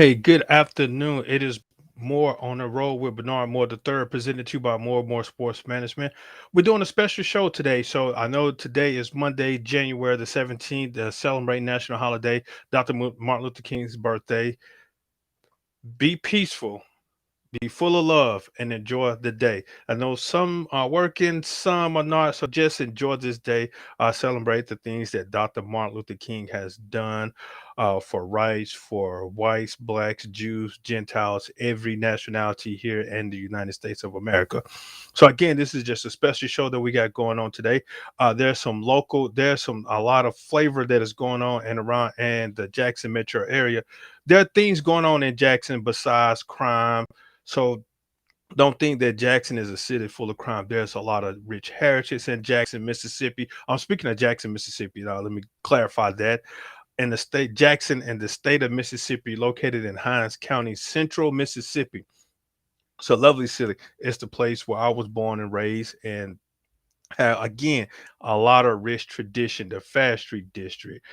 Hey, good afternoon. It is More on the Road with Bernard Moore the third, presented to you by More Sports Management. We're doing a special show today. So I know today is Monday, January the 17th, celebrating national holiday, Martin Luther King's birthday. Be peaceful, be full of love, and enjoy the day. I know some are working, some are not. So just enjoy this day. Celebrate the things that Dr. Martin Luther King has done for rights for whites, blacks, Jews, Gentiles, every nationality here in the United States of America. So again, this is just a special show that we got going on today. There's a lot of flavor that is going on and around and the Jackson metro area. There are things going on in Jackson besides crime, so don't think that Jackson is a city full of crime. There's a lot of rich heritage in Jackson, Mississippi. I'm speaking of Jackson, Mississippi. Now, let me clarify that. In the state, Jackson and the state of Mississippi, located in Hinds County, central Mississippi. It's a lovely city. It's the place where I was born and raised, and again, a lot of rich tradition. The Fast Street District,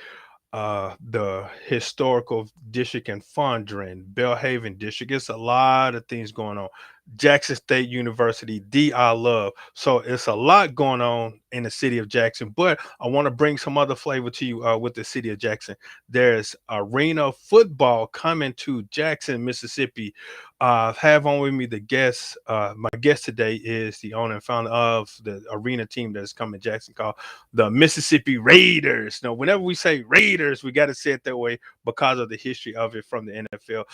the historical district in Fondren, Belhaven district. It's a lot of things going on. Jackson State University, I love. So it's a lot going on in the city of Jackson. But I want to bring some other flavor to you with the city of Jackson. There's arena football coming to Jackson, Mississippi. Have on with me the guest. My guest today is the owner and founder of the arena team that's coming to Jackson called the Mississippi Raiders. Now, whenever we say Raiders, we got to say it that way because of the history of it from the NFL.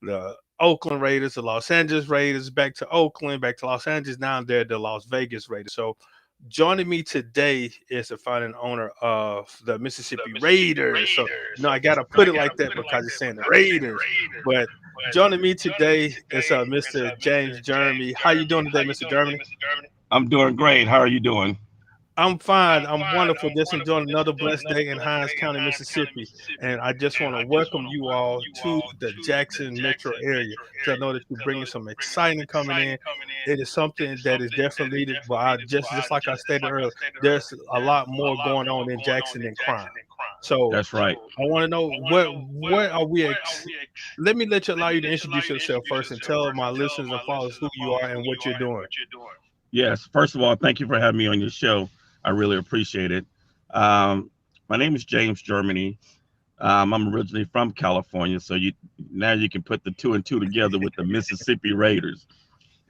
The Oakland Raiders, the Los Angeles Raiders, back to Oakland, back to Los Angeles. Now they're the Las Vegas Raiders. So joining me today is the founder and owner of the Mississippi Raiders. So I got to put it like that because it's saying the Raiders. But joining me today is Mr. James Jeremy. How you doing today, Mr. Jeremy? I'm doing great. How are you doing? I'm fine. I'm wonderful. Just enjoying another blessed day in Hinds County, Mississippi. And I just want to welcome you all to the Jackson metro area because I know that you're bringing some exciting coming in. It is something that is definitely needed. But just like I stated earlier, there's a lot more going on in Jackson than crime. So That's right. I want to know what are we? Let me allow you to introduce yourself first and tell my listeners and followers who you are and what you're doing. Yes. First of all, thank you for having me on your show. I really appreciate it. Um, my name is James Germany. I'm originally from California, so you can put the two and two together with the Mississippi Raiders.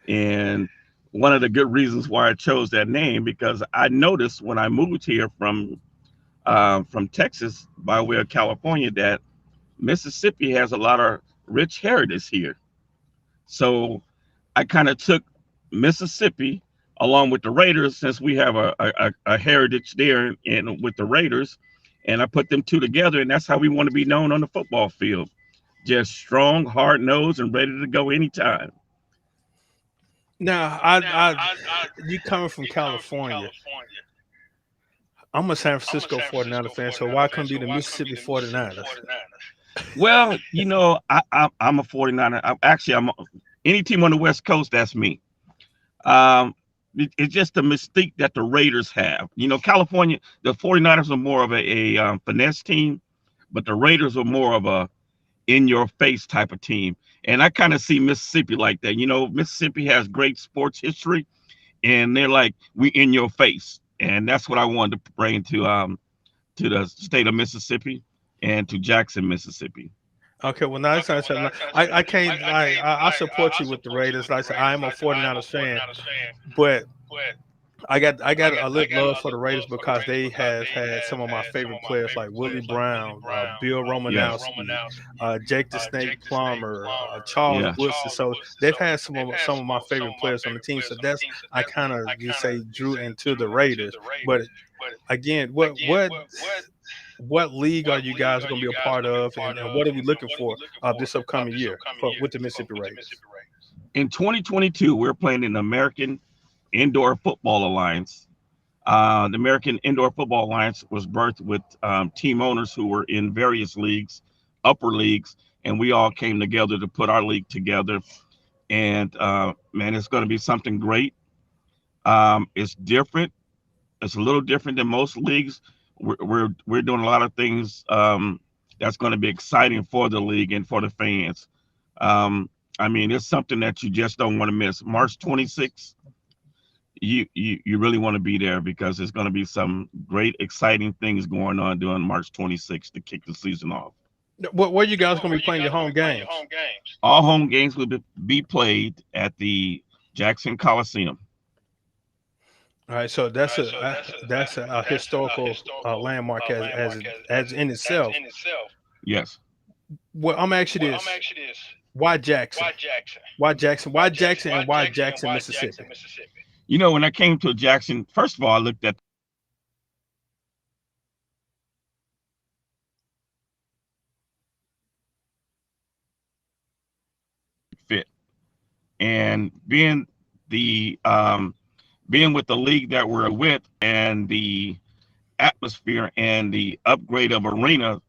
And one of the good reasons why I chose that name because I noticed when I moved here from Texas by way of California that Mississippi has a lot of rich heritage here. So I kind of took Mississippi along with the Raiders since we have a heritage there and with the Raiders, and I put them two together, and that's how we want to be known on the football field. Just strong, hard nosed, and ready to go anytime. Now, you coming from California. I'm a San Francisco 49er fan, so why couldn't be the Mississippi 49ers? Well, I'm a 49er. Any team on the West Coast, that's me. Um, it's just the mystique that the Raiders have. California, the 49ers are more of a finesse team, but the Raiders are more of a in your face type of team. And I kind of see Mississippi like that. Mississippi has great sports history, and they're like, we in your face. And that's what I wanted to bring to the state of Mississippi and to Jackson, Mississippi. Okay, well, now it's not something. I can't. I support you with the Raiders. Like I said, I am a 49ers fan, but I got a little love for the Raiders because they have had some of my favorite players like Willie Brown, Bill Yes. Romanowski, Jake the Snake Plummer, Charles Yeah. Woodson. So they've had some of my favorite players on the team. So that's I kind of you say drew into the Raiders. But again, what league are you guys going to be a part of, and what are we looking for this upcoming year with the Mississippi Raiders? In 2022, we're playing in the American Indoor Football Alliance. The American Indoor Football Alliance was birthed with team owners who were in various leagues, upper leagues, and we all came together to put our league together. And man, it's going to be something great. It's different. It's a little different than most leagues. We're doing a lot of things that's going to be exciting for the league and for the fans. I mean, it's something that you just don't want to miss. March 26th, you really want to be there because there's going to be some great, exciting things going on during March 26th to kick the season off. Where you guys gonna be playing your home games? All home games will be played at the Jackson Coliseum. All right, so that's a historical landmark as in itself. Yes. Well, I'm actually this: why Jackson? Why Jackson? Why Jackson? And why Jackson, Mississippi? You know, when I came to Jackson, first of all, I looked at fit and the being with the league that we're with and the atmosphere and the upgrade of arena,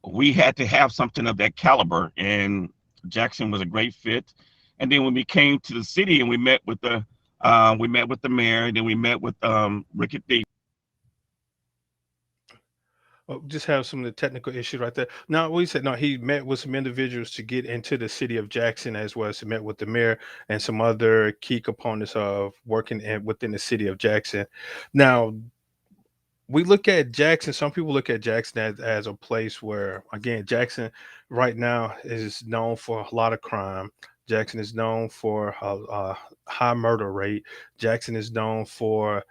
we had to have something of that caliber, and Jackson was a great fit. And then when we came to the city and we met with the mayor, and then we met with Ricky D. Oh, just have some of the technical issues right there. No, we said no. He met with some individuals to get into the city of Jackson, as well as he met with the mayor and some other key components of working within the city of Jackson. Now, we look at Jackson. Some people look at Jackson as a place where, again, Jackson right now is known for a lot of crime. Jackson is known for a high murder rate. Jackson is known for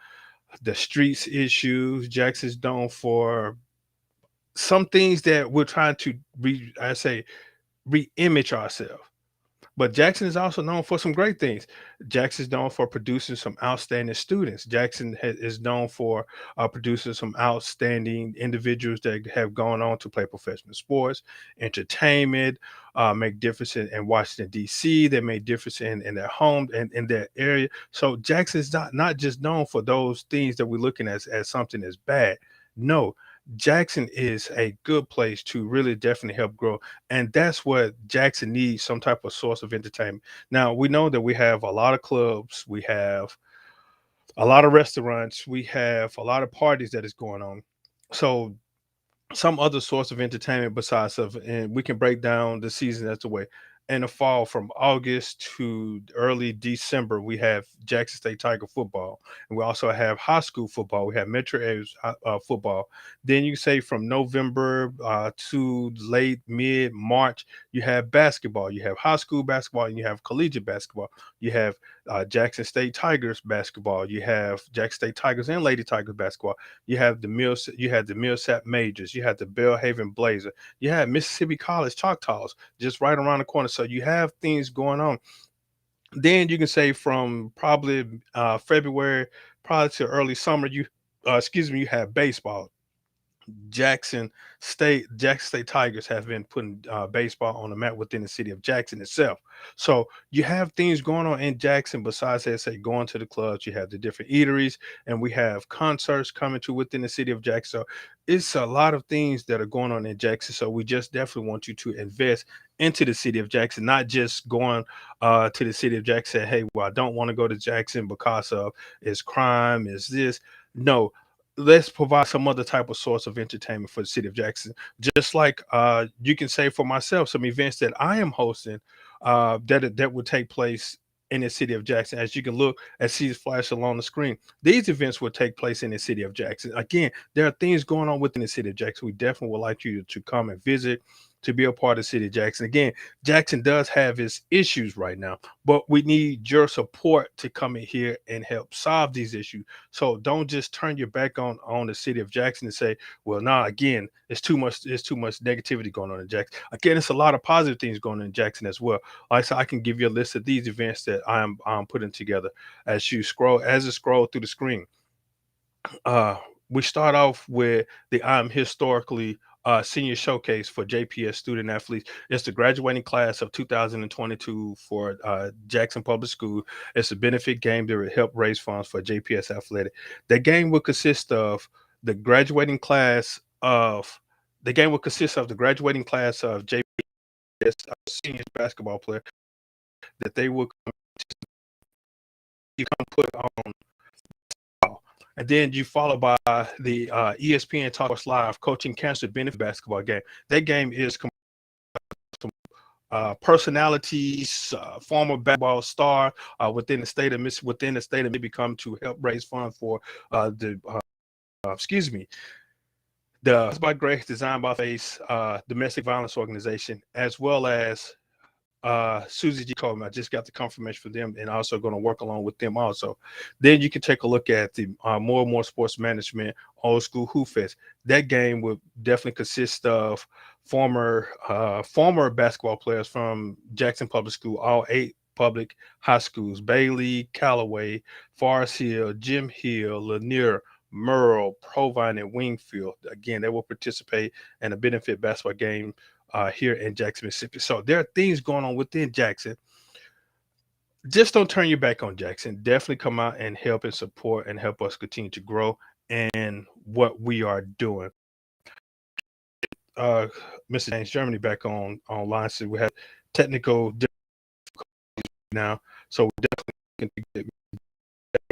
the streets issues. Jackson is known for some things that we're trying to re-image ourselves. But Jackson is also known for some great things. Jackson is known for producing some outstanding students. Jackson is known for producing some outstanding individuals that have gone on to play professional sports, entertainment, make difference in Washington, D.C. They make difference in their home and in their area. So Jackson is not just known for those things that we're looking at as something that's bad. No, Jackson is a good place to really definitely help grow, and that's what Jackson needs, some type of source of entertainment. Now we know that we have a lot of clubs, we have a lot of restaurants, we have a lot of parties that is going on. So some other source of entertainment besides of, and we can break down the season as the way. In the fall, from August to early December, we have Jackson State Tiger football, and we also have high school football. We have Metro A's football. Then you say from November to late mid March, you have basketball. You have high school basketball, and you have collegiate basketball. You have Jackson State Tigers basketball. You have Jackson State Tigers and Lady Tigers basketball. You had the Millsap Majors. You had the Bellhaven Blazer. You had Mississippi College Choctaws just right around the corner. So you have things going on. Then you can say from probably February, probably to early summer, you have baseball. Jackson State Tigers have been putting baseball on the map within the city of Jackson itself. So you have things going on in Jackson besides, let's say, going to the clubs. You have the different eateries, and we have concerts coming to within the city of Jackson. So it's a lot of things that are going on in Jackson. So we just definitely want you to invest into the city of Jackson, not just going to the city of Jackson. Hey, well, I don't want to go to Jackson because of is crime, is this. No, let's provide some other type of source of entertainment for the city of Jackson. Just like you can say for myself, some events that I am hosting that would take place in the city of Jackson. As you can look and see it flash along the screen, these events will take place in the city of Jackson. Again, there are things going on within the city of Jackson. We definitely would like you to come and visit, to be a part of the city of Jackson. Again, Jackson does have its issues right now, but we need your support to come in here and help solve these issues. So don't just turn your back on the city of Jackson and say, well, nah, again, it's too much negativity going on in Jackson. Again, it's a lot of positive things going on in Jackson as well. Like I said, I can give you a list of these events that I'm putting together as you scroll through the screen. uh we start off with the I'm historically senior showcase for JPS student athletes. It's the graduating class of 2022 for Jackson Public School. It's a benefit game that will help raise funds for JPS athletic. The game will consist of the graduating class of the game will consist of the graduating class of JPS senior basketball player that they will come put on. And then you follow by the ESPN Talk Live Coaching Cancer Benefit Basketball game. That game is personalities, former basketball star within the state of Mississippi come to help raise funds for the excuse me, the by Grace Designed by Face domestic violence organization, as well as Susie G. Coleman. I just got the confirmation for them, and also going to work along with them also. Then you can take a look at the More and More Sports Management Old School Hoop Fest. That game would definitely consist of former basketball players from Jackson Public School, all 8 public high schools: Bailey, Callaway, Forest Hill, Jim Hill, Lanier, Merle, Provine, and Wingfield. Again, they will participate in a benefit basketball game here in Jackson, Mississippi. So there are things going on within Jackson. Just don't turn your back on Jackson. Definitely come out and help and support and help us continue to grow and what we are doing. Uh, Mr. James Germany back on online. So we have technical difficulties now. So we definitely can get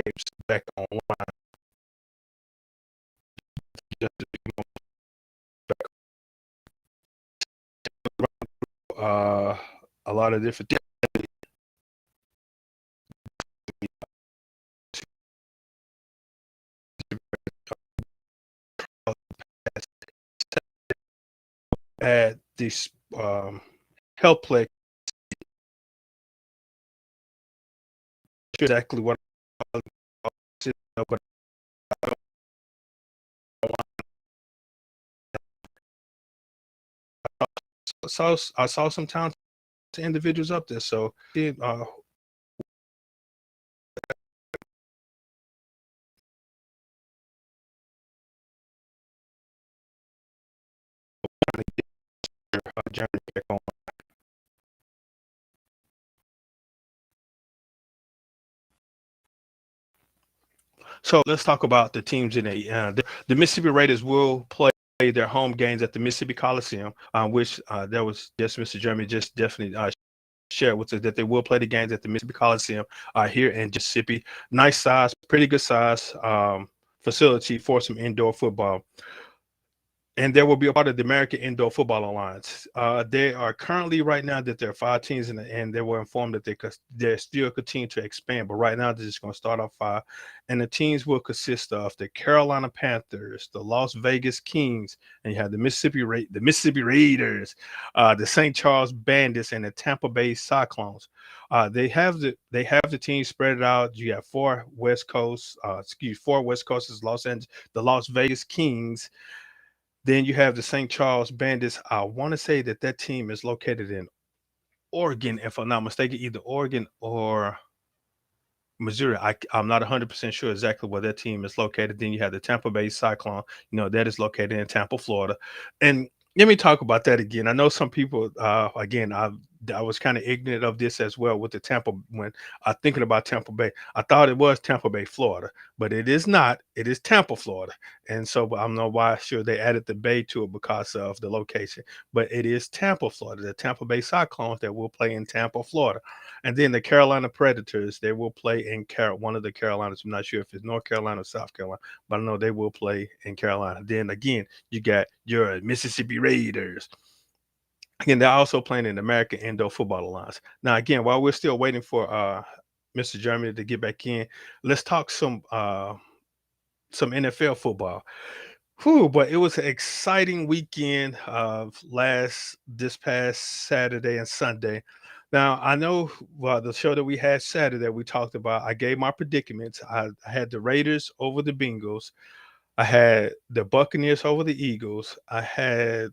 James back online. A lot of different things. At this health play, exactly what I but I saw some talented individuals up there. So journey back on. So let's talk about the teams in the Mississippi Raiders will play their home games at the Mississippi Coliseum, which that was just Mr. Jeremy just definitely shared with us that they will play the games at the Mississippi Coliseum here in Mississippi. Nice size, pretty good size facility for some indoor football. And there will be a part of the American Indoor Football Alliance. They are currently right now that there are 5 teams, and they were informed that they're still continue to expand. But right now they're just going to start off 5, and the teams will consist of the Carolina Panthers, the Las Vegas Kings, and you have the Mississippi Raiders, the St. Charles Bandits, and the Tampa Bay Cyclones. They have the team spread out. You have 4 West Coast, 4 West Coasts: Los Angeles, the Las Vegas Kings. Then you have the St. Charles Bandits. I want to say that team is located in Oregon, if I'm not mistaken, either Oregon or Missouri. I'm not 100% sure exactly where that team is located. Then you have the Tampa Bay Cyclone, that is located in Tampa, Florida. And let me talk about that again. I know some people, again, I was kind of ignorant of this as well with the Tampa when I thinking about Tampa Bay. I thought it was Tampa Bay, Florida, but it is not. It is Tampa, Florida. And so I don't know why sure they added the Bay to it because of the location, but it is Tampa, Florida. The Tampa Bay Cyclones that will play in Tampa, Florida. And then the Carolina Predators, they will play in one of the Carolinas. I'm not sure if it's North Carolina or South Carolina, but I know they will play in Carolina. Then again, you got your Mississippi Raiders. Again, they're also playing in the American Indoor Football Alliance. Now, again, while we're still waiting for Mr. Germany to get back in, let's talk some NFL football. Whew, but it was an exciting weekend of this past Saturday and Sunday. Now, I know the show that we had Saturday, we talked about, I gave my predicaments. I had the Raiders over the Bengals. I had the Buccaneers over the Eagles. I had,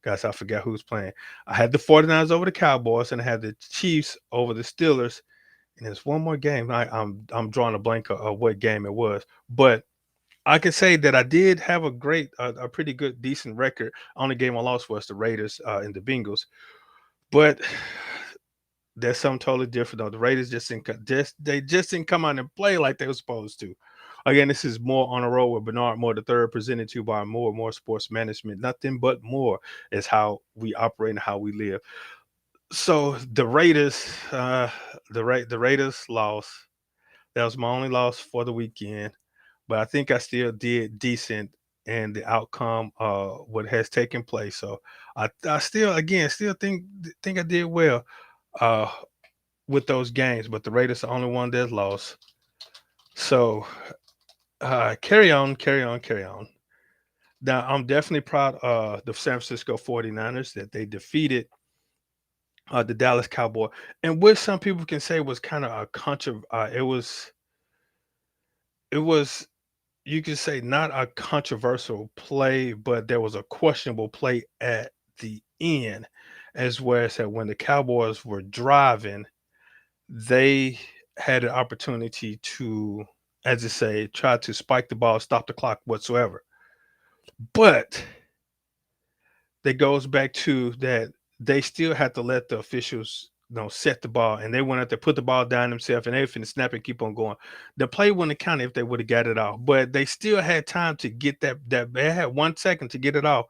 guys, I forgot who's playing. I had the 49ers over the Cowboys, and I had the Chiefs over the Steelers. And there's one more game. I'm drawing a blank of what game it was, but I can say that I did have a pretty good, decent record. Only game I lost was the Raiders and the Bengals, but there's something totally different though. The Raiders just didn't come out and play like they were supposed to. Again, this is More on a Roll with Bernard Moore III, presented to you by More and More Sports Management. Nothing but more is how we operate and how we live. So the Raiders, the Raiders lost. That was my only loss for the weekend, but I think I still did decent and the outcome what has taken place. So I still again still think I did well uh with those games, but the Raiders are the only one that lost. So carry on, carry on, carry on. Now I'm definitely proud of the San Francisco 49ers that they defeated the Dallas Cowboy, and which some people can say was kind of a it was you could say not a controversial play, but there was a questionable play at the end, as well as that when the Cowboys were driving, they had an opportunity to, as I say, try to spike the ball, stop the clock whatsoever. But that goes back to that they still had to let the officials set the ball, and they went out there, put the ball down themselves, and they finna snap and keep on going. The play wouldn't have counted if they would have got it off, but they still had time to get that they had 1 second to get it off.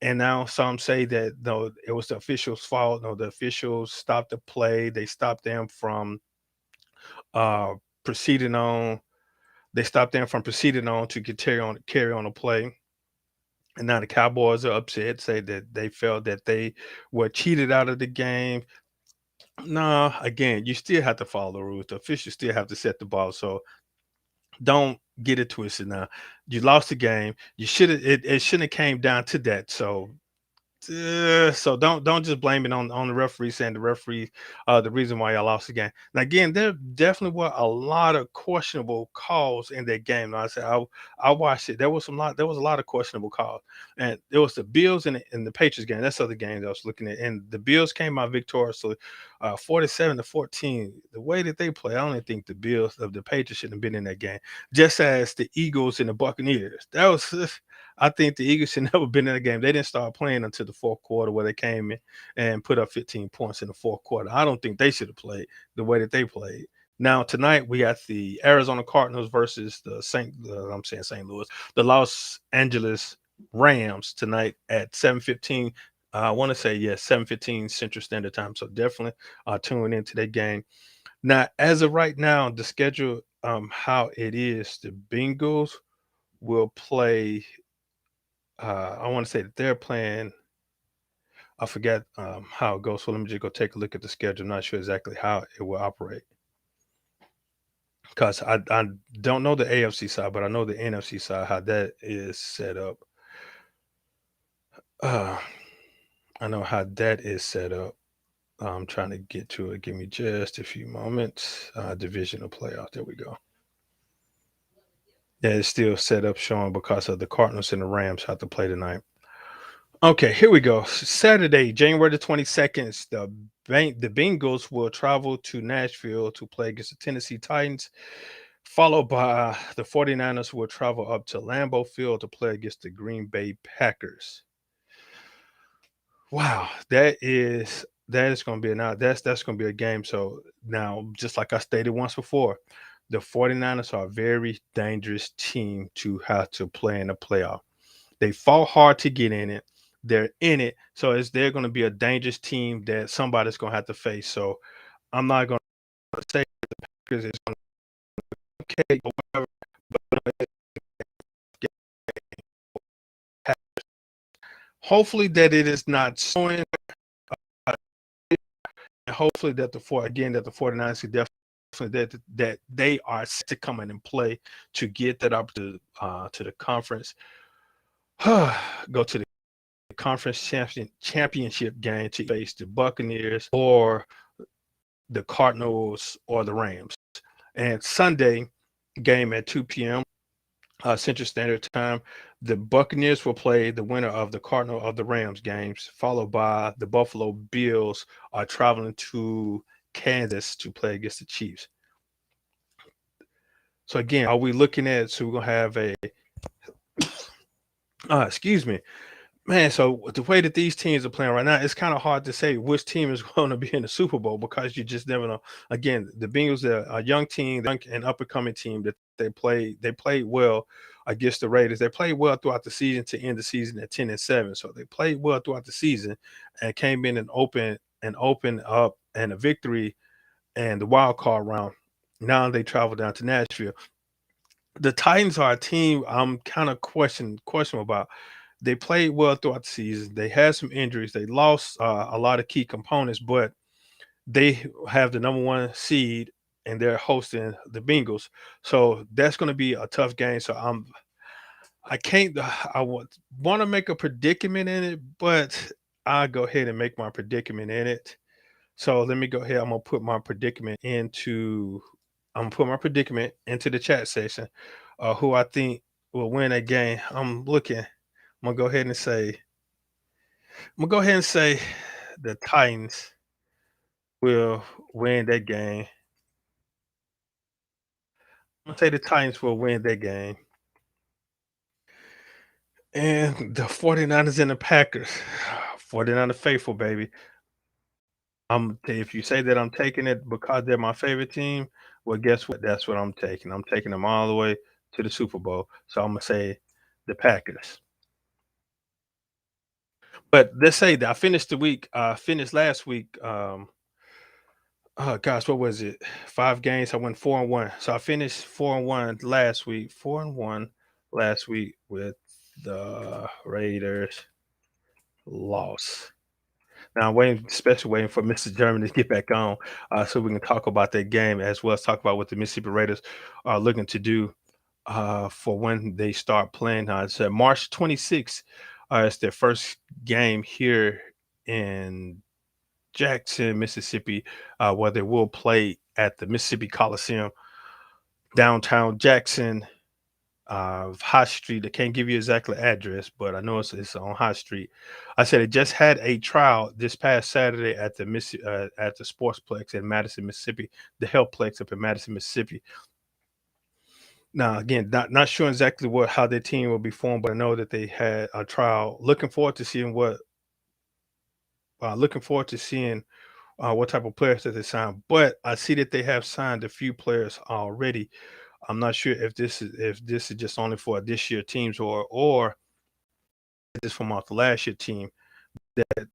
And now some say that no, it was the officials' fault. No, the officials stopped the play. They stopped them from uh proceeding on. They stopped them from proceeding on to carry on a play. And now the Cowboys are upset, say that they felt that they were cheated out of the game. No, again, you still have to follow the rules. The officials still have to set the ball. So don't get it twisted now. You lost the game. You should have it shouldn't have came down to that. So don't just blame it on the referee, saying the referee the reason why y'all lost the game. Now again, there definitely were a lot of questionable calls in that game. Now, I watched it. There was a lot of questionable calls, and there was the Bills and the Patriots game. That's other games I was looking at, and the Bills came out victorious, 47-14. The way that they play, I don't even think the Patriots shouldn't have been in that game. Just as the Eagles and the Buccaneers, that was. I think the Eagles should never been in a game. They didn't start playing until the fourth quarter, where they came in and put up 15 points in the fourth quarter. I don't think they should have played the way that they played. Now tonight we got the Arizona Cardinals versus I'm saying St. Louis, the Los Angeles Rams tonight at 7:15. I want to say yes, 7:15 Central Standard Time. So definitely tune into that game. Now, as of right now, the schedule, how it is, the Bengals will play I want to say that they're playing. I forget how it goes. So let me just go take a look at the schedule. I'm not sure exactly how it will operate because I don't know the AFC side, but I know the NFC side how that is set up. Uh, I know how that is set up. I'm trying to get to it. Give me just a few moments. Divisional playoff. There we go. Yeah, it's still set up showing because of the Cardinals and the Rams have to play tonight. Okay, here we go. Saturday, January the 22nd, the Bengals will travel to Nashville to play against the Tennessee Titans, followed by the 49ers who will travel up to Lambeau Field to play against the Green Bay Packers. Wow, that is going to be that's going to be a game. So now, just like I stated once before, the 49ers are a very dangerous team to have to play in the playoff. They fought hard to get in it. They're in it, so they're going to be a dangerous team that somebody's going to have to face. So I'm not going to say because it's going to be okay or whatever. But hopefully that it is not showing. And hopefully that the 49ers can definitely that they are set to come in and play to get that up to the conference. Go to the conference championship game to face the Buccaneers or the Cardinals or the Rams. And Sunday game at 2 p.m. Central Standard Time, the Buccaneers will play the winner of the Cardinal of the Rams games, followed by the Buffalo Bills are traveling to Kansas to play against the Chiefs. So again, are we looking at? So we're gonna have a excuse me. Man, so the way that these teams are playing right now, it's kind of hard to say which team is going to be in the Super Bowl because you just never know. Again, the Bengals are a young team, an up and coming team that they played well against the Raiders. They played well throughout the season to end the season at 10-7. So they played well throughout the season and came in and open up and a victory and the wild card round. Now they travel down to Nashville. The Titans are a team I'm kind of questionable about. They played well throughout the season. They had some injuries. They lost a lot of key components, but they have the number one seed and they're hosting the Bengals. So that's going to be a tough game. So I can't I want to make a predicament in it, but I'll go ahead and make my predicament in it. So let me go ahead. I'm gonna put my predicament into the chat section. Who I think will win that game. I'm gonna go ahead and say the Titans will win that game. I'm gonna say the Titans will win that game. And the 49ers and the Packers. 49er faithful, baby. If you say that I'm taking it because they're my favorite team, well, guess what? That's what I'm taking. I'm taking them all the way to the Super Bowl. So I'm gonna say the Packers. But let's say that I finished the week. Finished last week. Oh gosh, what was it? 5 games. I went 4-1. So I finished 4-1 last week. 4-1 last week with the Raiders loss. Now I'm waiting, especially waiting for Mr. German to get back on, so we can talk about that game as well as talk about what the Mississippi Raiders are looking to do for when they start playing. It's March 26th. It's their first game here in Jackson, Mississippi, where they will play at the Mississippi Coliseum, downtown Jackson, High Street. I can't give you exactly address, but I know it's on High Street. I said it just had a trial this past Saturday at the Sportsplex in Madison, Mississippi, the Healthplex up in Madison, Mississippi. Now, again, not sure exactly how their team will be formed, but I know that they had a trial. Looking forward to seeing what type of players that they sign. But I see that they have signed a few players already. I'm not sure if this is just only for this year teams or just from off the last year team that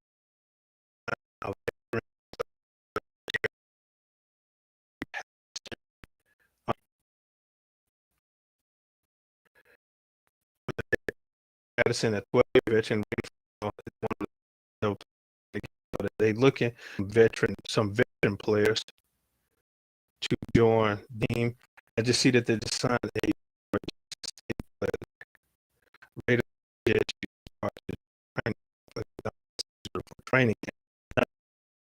uh, Madison at 12 veteran. They looking some veteran players to join the team. I just see that they just signed a Raider training.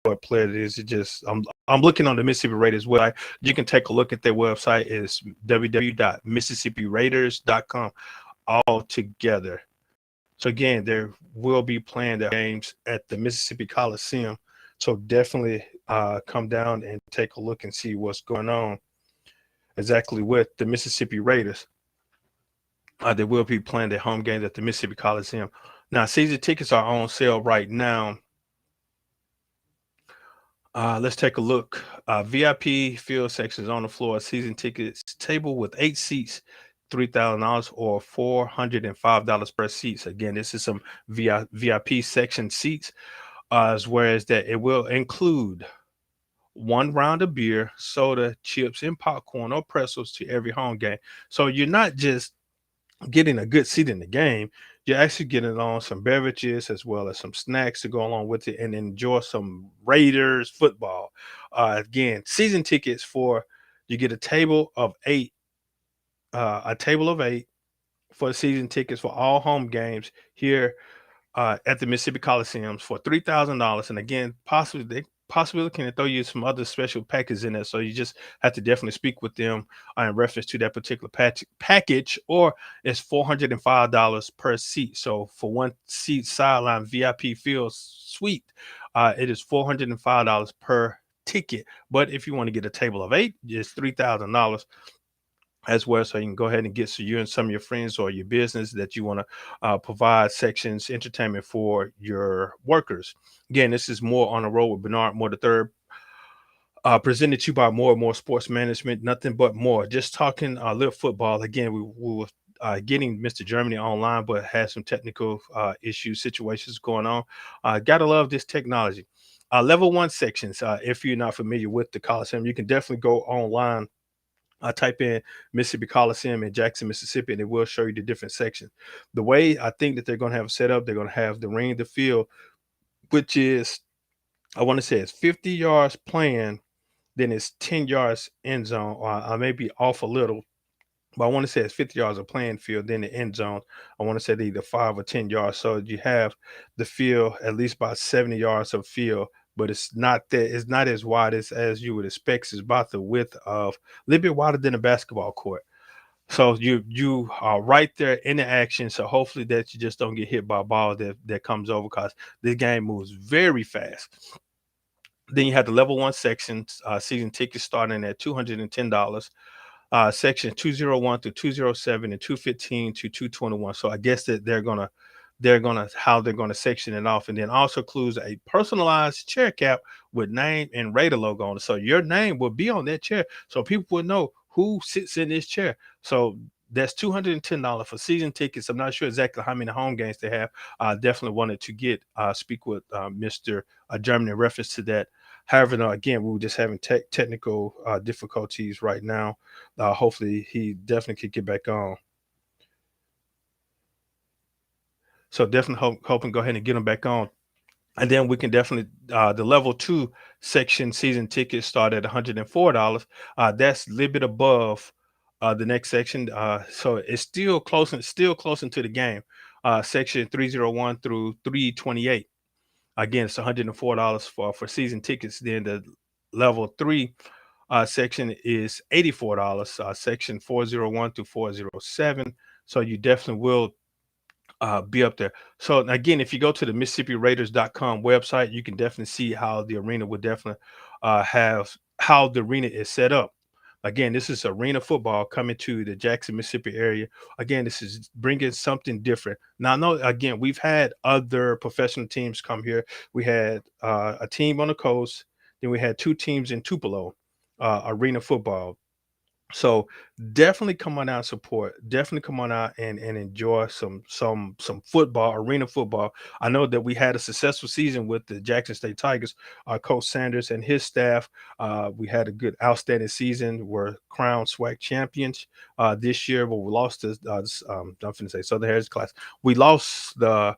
What player it is. It just I'm looking on the Mississippi Raiders website. You can take a look at their website. It's www.mississippi.raiders.com all together. So again, they will be playing their games at the Mississippi Coliseum. So definitely come down and take a look and see what's going on exactly with the Mississippi Raiders. They will be playing their home games at the Mississippi Coliseum. Now, season tickets are on sale right now. Let's take a look. VIP field sections on the floor. Season tickets table with 8 seats, $3,000 or $405 per seats. Again, this is some VIP section seats, as whereas that it will include 1 round of beer, soda, chips, and popcorn or pretzels to every home game. So you're not just getting a good seat in the game, you're actually getting on some beverages as well as some snacks to go along with it and enjoy some Raiders football. Again, season tickets for you get a table of eight for season tickets for all home games here at the Mississippi Coliseums for $3,000. And again, possibly looking to throw you some other special packages in there. So you just have to definitely speak with them in reference to that particular package, or it's $405 per seat. So for one seat sideline VIP field suite, it is $405 per ticket. But if you want to get a table of eight, it's $3,000 as well. So you can go ahead and get so you and some of your friends or your business that you want to provide sections entertainment for your workers. Again, this is More on the Road with Bernard Moore III, presented to you by More and More Sports Management. Nothing but more. Just talking little football. Again, we were getting Mr. Germany online, but had some technical issues, situations going on. Gotta love this technology. Level one sections. If you're not familiar with the Coliseum, you can definitely go online Type in Mississippi Coliseum in Jackson, Mississippi, and it will show you the different sections. The way I think that they're going to have it set up, they're going to have the ring the field, which is, I want to say it's 50 yards playing, then it's 10 yards end zone, or I may be off a little, but I want to say it's 50 yards of playing field, then the end zone. I want to say either 5 or 10 yards. So you have the field at least about 70 yards of field, but it's not as wide as you would expect. It's about the width of a little bit wider than a basketball court. So you are right there in the action. So hopefully that you just don't get hit by a ball that comes over, because this game moves very fast. Then you have the level one section, season tickets starting at $210. Section 201 through 207 and 215 to 221. So I guess that they're gonna how they're gonna section it off, and then also includes a personalized chair cap with name and Raider logo on it. So your name will be on that chair, so people will know who sits in this chair. So that's $210 for season tickets. I'm not sure exactly how many home games they have. I definitely wanted to speak with Mr. Germany in reference to that. However, no, again, we were just having technical difficulties right now. Hopefully, he definitely could get back on. So definitely hoping go ahead and get him back on. And then we can definitely the level two section season tickets start at $104. That's a little bit above the next section. So it's still close into the game. Section 301 through 328. Again, it's $104 for season tickets. Then the level three section is $84. Section 401 to 407. So you definitely will be up there. So again, if you go to the MississippiRaiders.com website, you can definitely see how the arena would definitely have how the arena is set up. Again, this is arena football coming to the Jackson, Mississippi area. Again, this is bringing something different. Now, I know, again, we've had other professional teams come here. We had a team on the coast, then we had two teams in Tupelo, arena football. So definitely come on out and support. Definitely come on out and enjoy some football, arena football. I know that we had a successful season with the Jackson State Tigers. Coach Sanders and his staff. We had a good, outstanding season. We're crowned SWAC champions this year, but we lost the. I'm going to say Southern Heritage Class. We lost the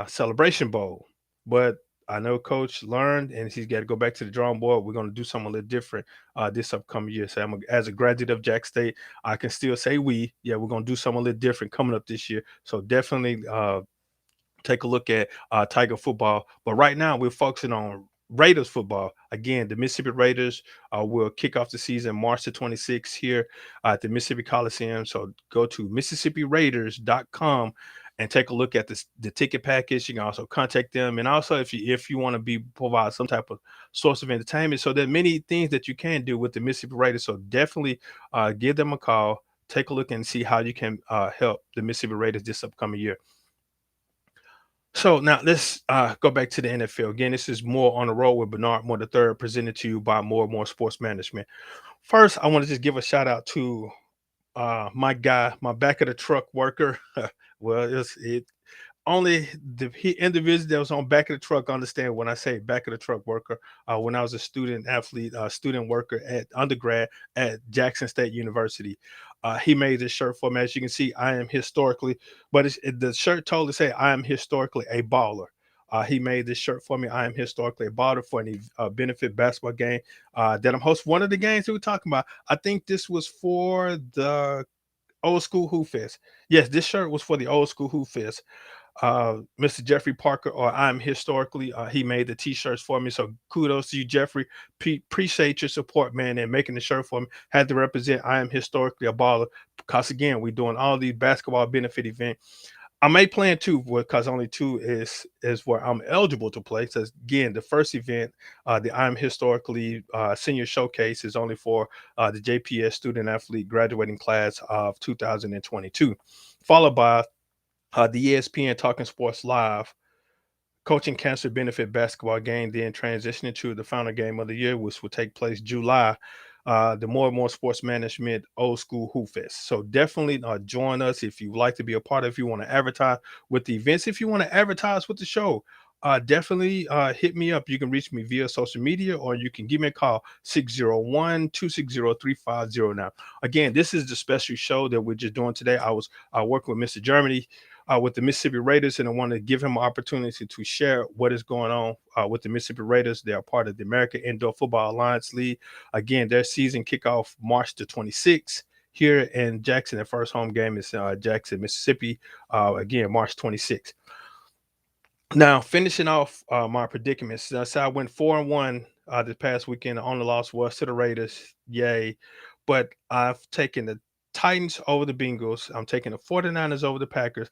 Celebration Bowl, but I know Coach learned and he's got to go back to the drawing board. We're going to do something a little different this upcoming year. So as a graduate of Jack State, I can still say we're going to do something a little different coming up this year. So definitely take a look at Tiger football. But right now we're focusing on Raiders football. Again, the Mississippi Raiders will kick off the season March the 26th here at the Mississippi Coliseum. So go to MississippiRaiders.com and take a look at the ticket package. You can also contact them, and also if you want to provide some type of source of entertainment. So there are many things that you can do with the Mississippi Raiders. So definitely give them a call. Take a look and see how you can help the Mississippi Raiders this upcoming year. So now let's go back to the NFL. Again, this is More on the Road with Bernard Moore III, presented to you by More Sports Management. First, I want to just give a shout out to my guy, my back of the truck worker. Well, it only the individual that was on back of the truck understand when I say back of the truck worker. When I was a student athlete, student worker at undergrad at Jackson State University, he made this shirt for me. As you can see, I am historically, but the shirt told to say I am historically a baller. He made this shirt for me. I am historically a baller for any benefit basketball game that I'm hosting. One of the games we were talking about, I think this was for the Old School Hoop Fest. Yes, this shirt was for the Old School Hoop Fest. Mr. Jeffrey Parker, or I'm historically, he made the t-shirts for me. So kudos to you, Jeffrey. Appreciate your support, man, and making the shirt for me. Had to represent I am historically a baller, because again, we're doing all these basketball benefit events. I may plan two, because only two is where I'm eligible to play. So again, the first event, the I'm historically senior showcase, is only for the JPS student athlete graduating class of 2022, followed by the ESPN Talking Sports Live Coaching Cancer Benefit Basketball game, then transitioning to the final game of the year, which will take place July, the More Sports Management Old School Hoop Fest. So definitely join us if you would like to be a part of, if you want to advertise with the events, if you want to advertise with the show. definitely hit me up. You can reach me via social media or you can give me a call 601-260-3509. Again, this is the special show that we're just doing today. I was working with Mr. Germany with the Mississippi Raiders, and I want to give him an opportunity to share what is going on with the Mississippi Raiders. They are part of the American Indoor Football Alliance League. Again, their season kickoff March the 26th here in Jackson. Their first home game is Jackson, Mississippi. Again, March 26th. Now, finishing off my predicaments, so I went 4-1 this past weekend. The only loss was to the Raiders. Yay. But I've taken the Titans over the Bengals. I'm taking the 49ers over the Packers.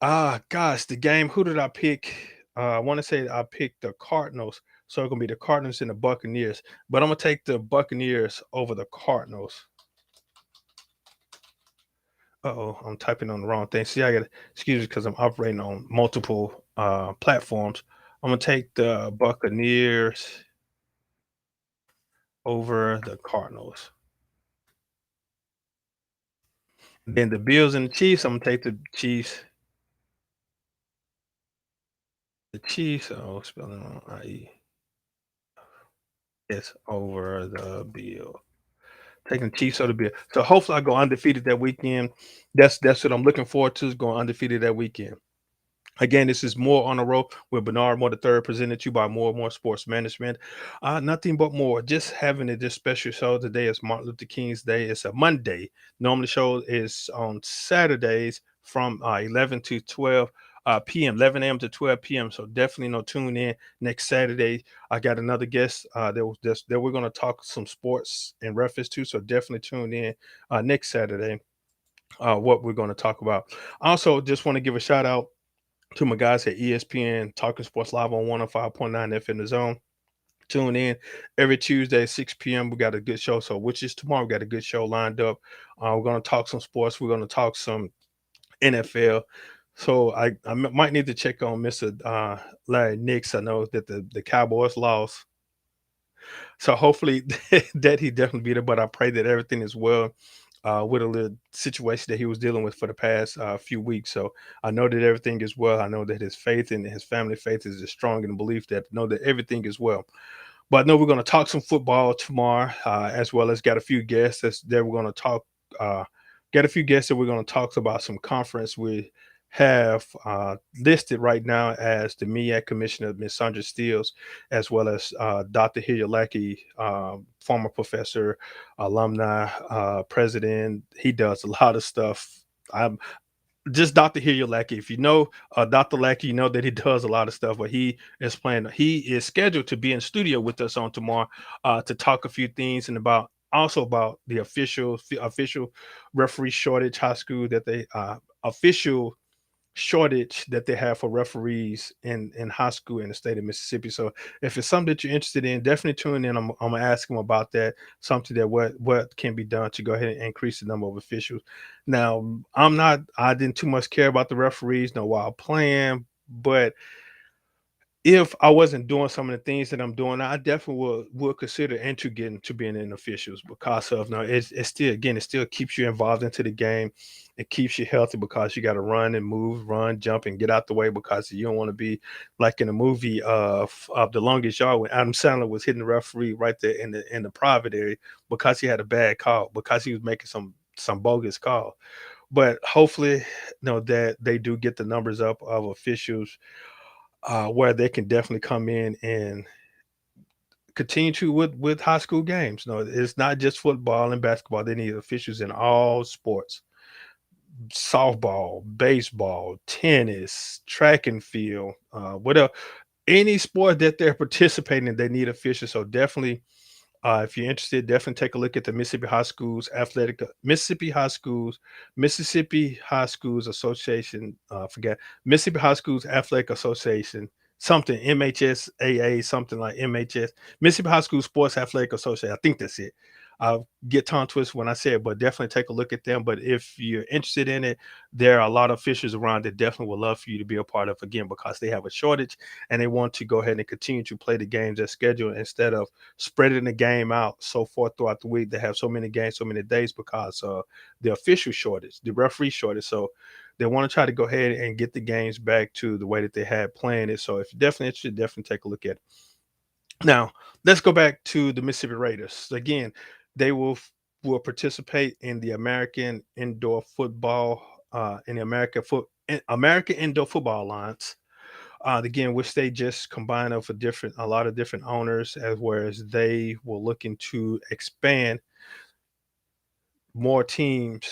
Gosh, the game. Who did I pick? I want to say I picked the Cardinals. So it's going to be the Cardinals and the Buccaneers. But I'm going to take the Buccaneers over the Cardinals. Uh-oh, I'm typing on the wrong thing. See, I got to excuse me because I'm operating on multiple platforms. I'm gonna take the Buccaneers over the Cardinals. Then the Bills and the Chiefs, I'm gonna take the Chiefs. The Chiefs, oh, spelling on IE. Yes, over the Bill. Taking the Chiefs over the Bill. So hopefully I go undefeated that weekend. That's what I'm looking forward to, is going undefeated that weekend. Again, this is More on the Road with Bernard Moore III, presented to you by More and More Sports Management. Nothing but more. Just having it this special show today is Martin Luther King's Day. It's a Monday. Normally, the show is on Saturdays from 11 to 12 p.m., 11 a.m. to 12 p.m. So definitely tune in next Saturday. I got another guest that we're going to talk some sports in reference to. So definitely tune in next Saturday. What we're going to talk about. Also, just want to give a shout out to my guys at ESPN Talking Sports Live on 105.9 FM The Zone. Tune in every Tuesday at 6 p.m. We got a good show. So, which is tomorrow, we got a good show lined up. We're going to talk some sports. We're going to talk some NFL. So, I might need to check on Mr. Larry Nix. I know that the Cowboys lost. So, hopefully, that he definitely beat it. But I pray that everything is well with a little situation that he was dealing with for the past few weeks. So I know that everything is well. I know that his faith and his family faith is as strong in the belief that know that everything is well. But I know we're going to talk some football tomorrow, as well as got a few guests that we're going to talk. Got a few guests that we're going to talk about some conference we have listed right now as the MEAC Commissioner, Ms. Sandra Steels, as well as Dr. Hilya Lackey, former professor, alumni, president. He does a lot of stuff. I'm just Dr. Hilya Lackey. If you know Dr. Lackey, you know that he does a lot of stuff, but he is planning. He is scheduled to be in studio with us on tomorrow to talk a few things and about the official referee shortage high school that they official shortage that they have for referees in high school in the state of Mississippi. So if it's something that you're interested in, definitely tune in. I'm gonna ask him about that. Something that what can be done to go ahead and increase the number of officials. Now, I didn't too much care about the referees, no while playing, but if I wasn't doing some of the things that I'm doing, I definitely would consider into getting to being in officials because of now it's still again it still keeps you involved into the game. It keeps you healthy because you got to run and move, run, jump, and get out the way because you don't want to be like in the movie of The Longest Yard when Adam Sandler was hitting the referee right there in the private area because he had a bad call because he was making some bogus call. But hopefully, that they do get the numbers up of officials where they can definitely come in and continue to with high school games. No, it's not just football and basketball. They need officials in all sports: softball, baseball, tennis, track and field, whatever. Any sport that they're participating in, they need officials. So definitely if you're interested, definitely take a look at the Mississippi High Schools Association. Forget Mississippi High Schools Athletic Association, something MHSAA, something like MHS, Mississippi High School Sports Athletic Association. I think that's it. I'll get tongue twisted when I say it, but definitely take a look at them. But if you're interested in it, there are a lot of officials around that definitely would love for you to be a part of again because they have a shortage and they want to go ahead and continue to play the games as scheduled instead of spreading the game out so far throughout the week. They have so many games, so many days because the official shortage, the referee shortage. So they want to try to go ahead and get the games back to the way that they had planned it. So if you're definitely interested, definitely take a look at it. Now, let's go back to the Mississippi Raiders. Again, they will participate in the American Indoor Football in the American Indoor Football Alliance. Again, which they just combine of a lot of different owners, as whereas they will looking to expand more teams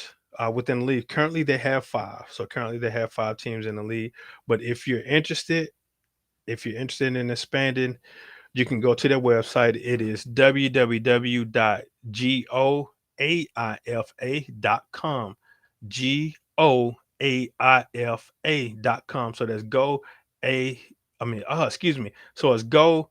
within the league. Currently, they have five. So currently, they have five teams in the league. But if you're interested in expanding, you can go to their website. It is www.goaifa.com. Goaifa.com. So that's go a I mean, excuse me. So it's go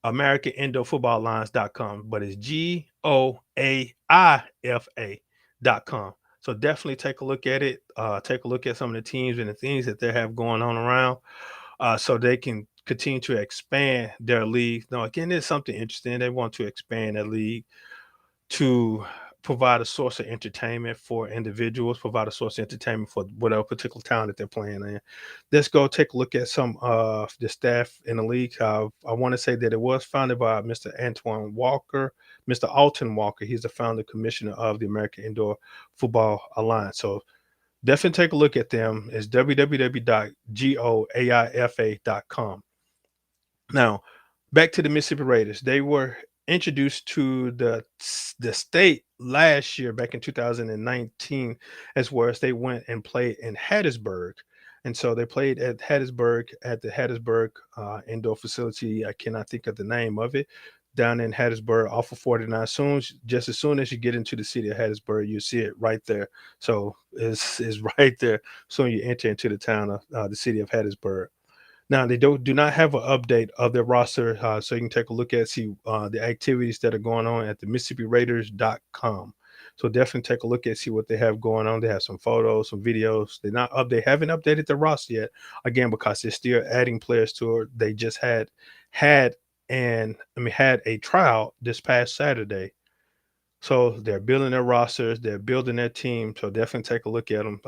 American Indoor Football Lines.com, but it's goaifa.com. So definitely take a look at it. Take a look at some of the teams and the things that they have going on around, so they can continue to expand their league. Now, again, there's something interesting. They want to expand their league to provide a source of entertainment for individuals, provide a source of entertainment for whatever particular town that they're playing in. Let's go take a look at some of the staff in the league. I want to say that it was founded by Mr. Antoine Walker, Mr. Alton Walker. He's the founder commissioner of the American Indoor Football Alliance. So definitely take a look at them. It's www.goaifa.com. Now, back to the Mississippi Raiders. They were introduced to the state last year, back in 2019, as well as they went and played in Hattiesburg. And so they played at Hattiesburg at the Hattiesburg indoor facility. I cannot think of the name of it. Down in Hattiesburg, off of 49. Just as soon as you get into the city of Hattiesburg, you see it right there. So it's right there. So you enter into the town of the city of Hattiesburg. Now they do not have an update of their roster, so you can take a look at see the activities that are going on at the MississippiRaiders.com. So definitely take a look at see what they have going on. They have some photos, some videos. They haven't updated the roster yet, again because they're still adding players to it. They just had a tryout this past Saturday, so they're building their rosters, they're building their team. So definitely take a look at them,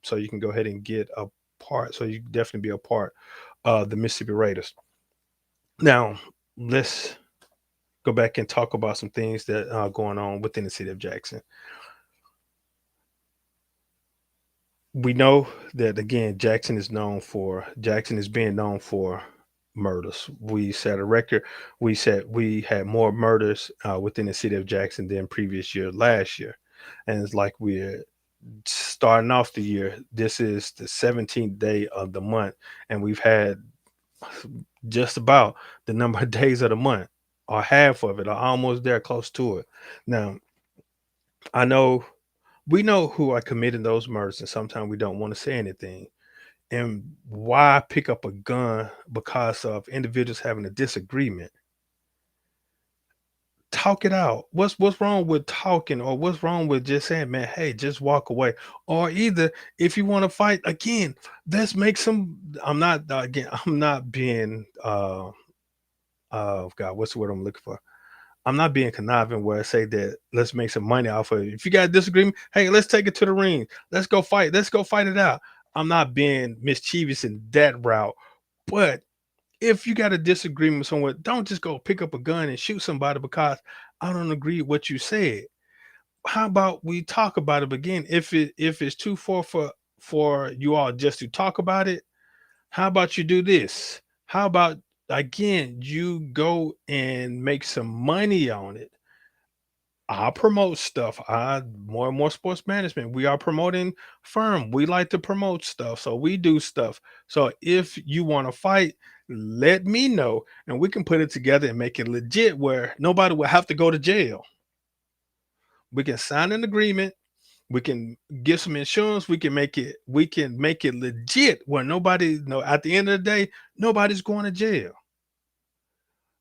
so you can go ahead and get a part. So you can definitely be a part of the Mississippi Raiders. Now let's go back and talk about some things that are going on within the city of Jackson. We know that again, Jackson is being known for murders. We set a record. We said we had more murders within the city of Jackson than previous year last year, and it's like we're starting off the year. This is the 17th day of the month, and we've had just about the number of days of the month, or half of it, or almost there, close to it. Now, I know we know who are committing those murders, and sometimes we don't want to say anything. And why pick up a gun because of individuals having a disagreement? Talk it out. What's wrong with talking, or what's wrong with just saying, man, hey, just walk away? Or either if you want to fight again, let's make some. I'm not being God, what's the word I'm looking for? I'm not being conniving where I say that let's make some money off of it. If you got a disagreement, hey, let's take it to the ring. Let's go fight. Let's go fight it out. I'm not being mischievous in that route. But if you got a disagreement with someone, don't just go pick up a gun and shoot somebody because I don't agree with what you said. How about we talk about it again? If it's too far for you all just to talk about it, how about you do this? How about again you go and make some money on it? I promote stuff. I More and more sports management. We are promoting firm. We like to promote stuff. So we do stuff. So if you want to fight, let me know and we can put it together and make it legit where nobody will have to go to jail. We can sign an agreement. We can get some insurance. We can make it legit where nobody no at the end of the day, nobody's going to jail.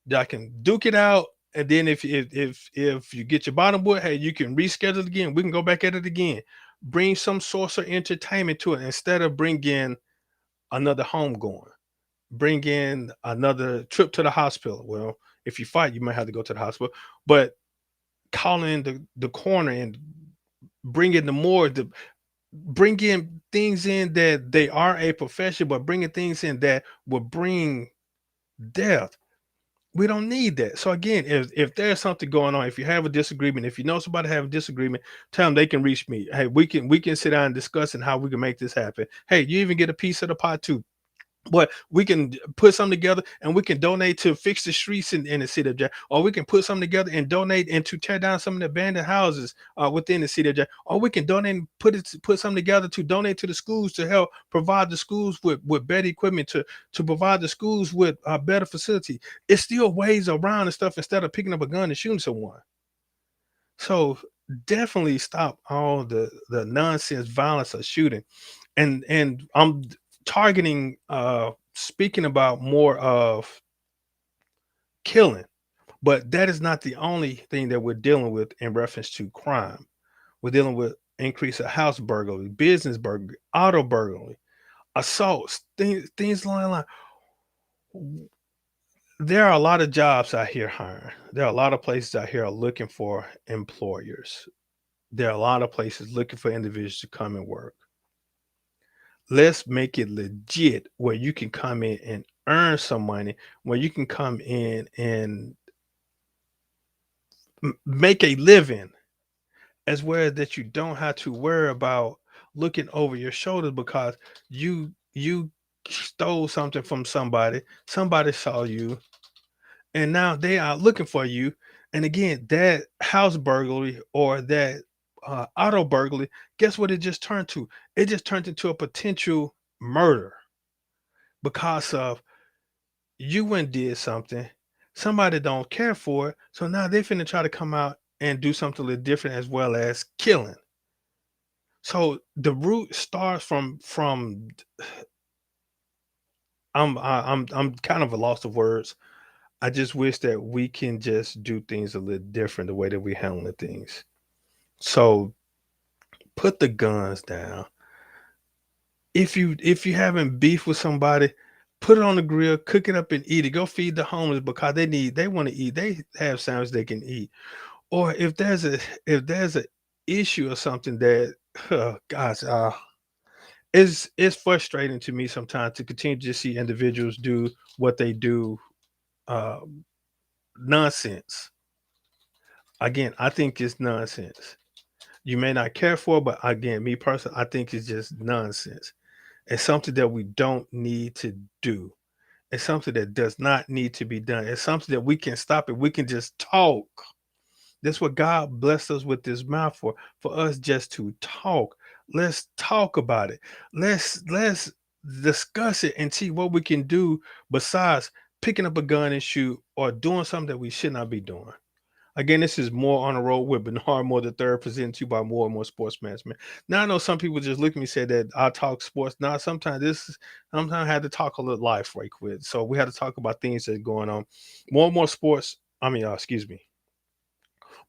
Y'all can duke it out, and then if you get your bottom board, hey, you can reschedule it again. We can go back at it again. Bring some source of entertainment to it instead of bringing another home going. Bring in another trip to the hospital. Well, if you fight, you might have to go to the hospital, but call in the corner and bring in the morgue. bring in things in that they are a profession, but bringing things in that will bring death. We don't need that. So again, if there's something going on, if you have a disagreement, if you know somebody have a disagreement, tell them they can reach me. Hey, we can sit down and discuss and how we can make this happen. Hey, you even get a piece of the pot too. But we can put something together and we can donate to fix the streets in the city of Jack, or we can put something together and donate and to tear down some of the abandoned houses within the city of Jack, or we can donate and put something together to donate to the schools to help provide the schools with better equipment to provide the schools with better facility. It's still ways around and stuff instead of picking up a gun and shooting someone. So definitely stop all the nonsense violence or shooting. And I'm targeting speaking about more of killing, but that is not the only thing that we're dealing with in reference to crime. We're dealing with increase of house burglary, business burglary, auto burglary, assaults, things along the line. There are a lot of jobs out here hiring. There are a lot of places out here are looking for employers. There are a lot of places looking for individuals to come and work. Let's make it legit where you can come in and earn some money, where you can come in and make a living, as well as that you don't have to worry about looking over your shoulders because you stole something from somebody saw you, and now they are looking for you. And again, that house burglary or that auto burglary, guess what it just turned to? It just turned into a potential murder because of you went and did something, somebody don't care for it, so now they finna try to come out and do something a little different as well as killing. So the root starts from I'm kind of a loss of words. I just wish that we can just do things a little different the way that we handling things. So put the guns down. If you having beef with somebody, put it on the grill, cook it up and eat it. Go feed the homeless because they want to eat. They have sandwiches they can eat. Or if there's a issue or something that oh gosh, it's frustrating to me sometimes to continue to see individuals do what they do, uh, nonsense. Again, I think it's nonsense. You may not care for, it, but again, me personally, I think it's just nonsense. It's something that we don't need to do. It's something that does not need to be done. It's something that we can stop it. We can just talk. That's what God blessed us with this mouth for us just to talk. Let's talk about it. Let's discuss it and see what we can do besides picking up a gun and shoot or doing something that we should not be doing. Again, this is more on the road with Bernard Moore the third, presented to you by More and More Sports Management. Now I know some people just look at me and say that I talk sports. Now sometimes I had to talk a little life right quick. So we had to talk about things that are going on. More and More Sports. I mean, excuse me.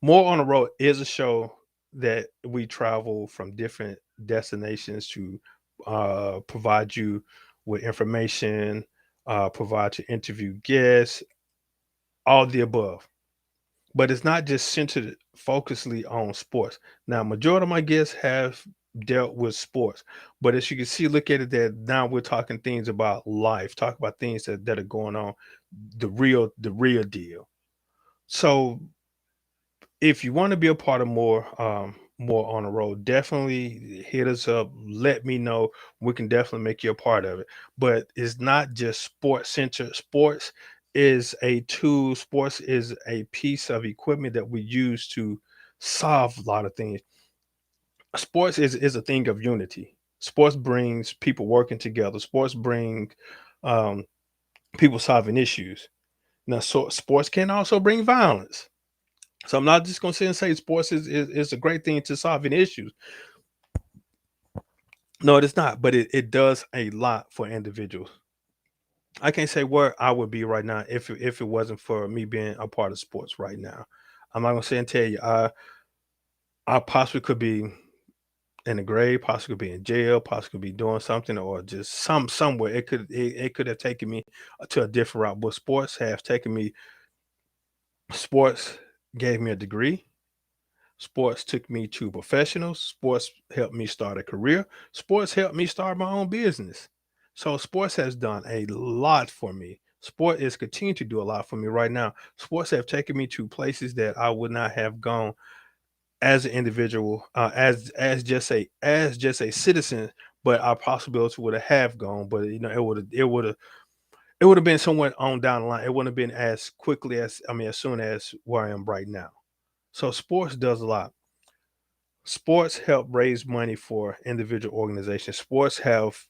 More on the Road is a show that we travel from different destinations to provide you with information, provide to interview guests, all the above. But it's not just centered focusedly on sports. Now, majority of my guests have dealt with sports, but as you can see, look at it that now we're talking things about life, talk about things that are going on, the real deal. So if you want to be a part of more on the road, definitely hit us up. Let me know. We can definitely make you a part of it. But it's not just sports center. Sports is a tool. Sports is a piece of equipment that we use to solve a lot of things. Sports is a thing of unity. Sports brings people working together. Sports bring um, people solving issues. Now, so sports can also bring violence. So I'm not just gonna sit and say sports is a great thing to solving issues. No, it is not, but it does a lot for individuals. I can't say where I would be right now if it wasn't for me being a part of sports right now. I'm not gonna say and tell you I possibly could be in the grave, possibly could be in jail, possibly could be doing something or just somewhere. It could have taken me to a different route. But sports gave me a degree. Sports took me to professionals. Sports helped me start a career. Sports helped me start my own business. So sports has done a lot for me. Sport is continuing to do a lot for me right now. Sports have taken me to places that I would not have gone as an individual, as just a citizen, but our possibility would have gone. But it would have been somewhat on down the line. It wouldn't have been as quickly as as soon as where I am right now. So sports does a lot. Sports help raise money for individual organizations. Sports have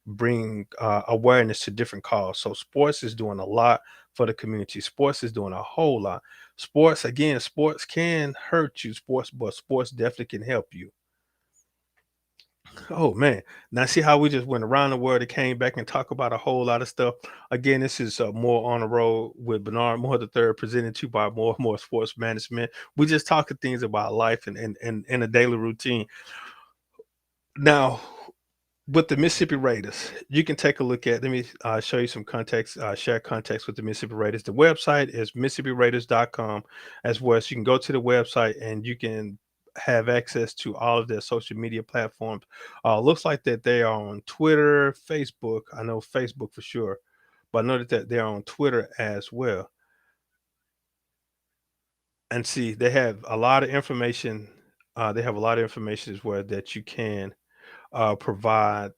bring awareness to different causes. So sports is doing a lot for the community. Sports is doing a whole lot. Sports, again, sports can hurt you. But sports definitely can help you. Oh man! Now see how we just went around the world and came back and talk about a whole lot of stuff. Again, this is more on the road with Bernard Moore the third, presented to you by More Sports Management. We just talking things about life and a daily routine. Now, with the Mississippi Raiders, you can take a look at. Let me show you some context, share context with the Mississippi Raiders. The website is MississippiRaiders.com, as well as you can go to the website and you can have access to all of their social media platforms. Looks like that they are on Twitter, Facebook. I know Facebook for sure, but I know that they're on Twitter as well. And see, they have a lot of information. They have a lot of information as well that you can provide.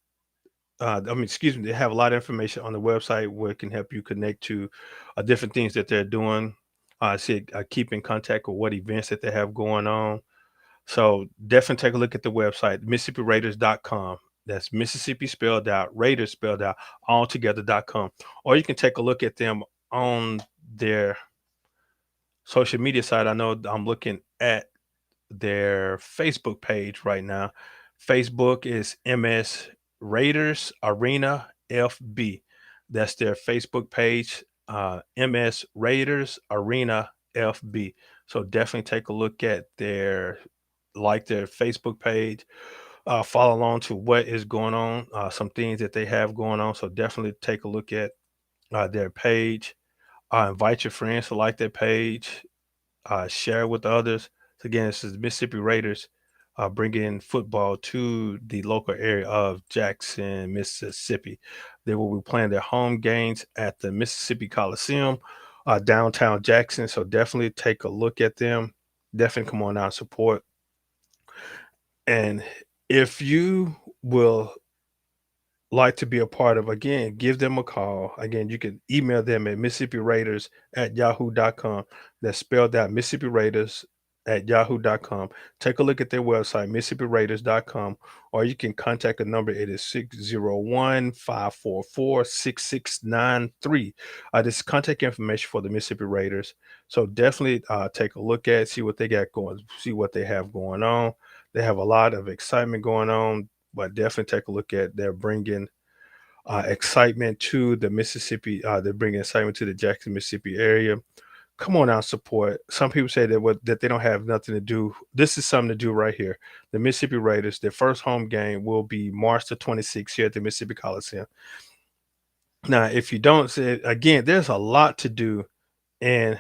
Excuse me, they have a lot of information on the website where it can help you connect to different things that they're doing. Keep in contact with what events that they have going on. So definitely take a look at the website, MississippiRaiders.com. That's Mississippi spelled out, Raiders spelled out, all together.com. Or you can take a look at them on their social media site. I know I'm looking at their Facebook page right now. Facebook is MS Raiders Arena FB. That's their Facebook page, MS Raiders Arena FB. So definitely take a look at their Facebook page. Follow along to what is going on, some things that they have going on. So definitely take a look at their page. Invite your friends to like their page, share with others. So again, this is Mississippi Raiders bringing football to the local area of Jackson, Mississippi. They will be playing their home games at the Mississippi Coliseum, downtown Jackson. So definitely take a look at them. Definitely come on out and support. And if you will like to be a part of, again, give them a call. Again, you can email them at Mississippi Raiders at yahoo.com. That's spelled out Mississippi Raiders at yahoo.com. Take a look at their website, MississippiRaiders.com, or you can contact a number. It is 601-544-6693. This is contact information for the Mississippi Raiders. So definitely take a look at, see what they got going, see what they have going on. They have a lot of excitement going on, but definitely take a look at they're bringing excitement to the Mississippi. They're bringing excitement to the Jackson, Mississippi area. Come on out, support. Some people say that they don't have nothing to do. This is something to do right here. The Mississippi Raiders, their first home game will be March the 26th here at the Mississippi Coliseum. Now, if you don't say again, there's a lot to do in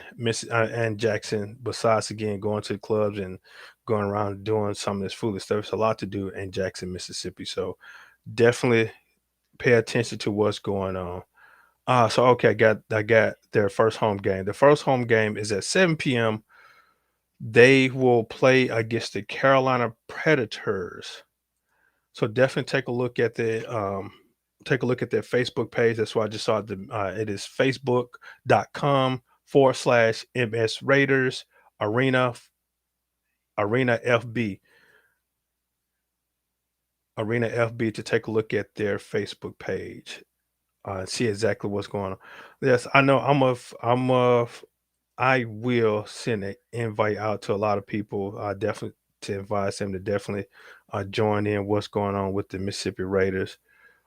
and Jackson besides again going to the clubs and going around doing some of this foolish stuff. There's a lot to do in Jackson, Mississippi. So definitely pay attention to what's going on. So okay, I got their first home game. The first home game is at 7 p.m. They will play against the Carolina Predators. So definitely take a look at their Facebook page. That's why I just saw it is facebook.com/MS Raiders Arena FB. Arena FB to take a look at their Facebook page. See exactly what's going on. Yes, I know. I will send an invite out to a lot of people. Definitely to advise them to definitely join in what's going on with the Mississippi Raiders.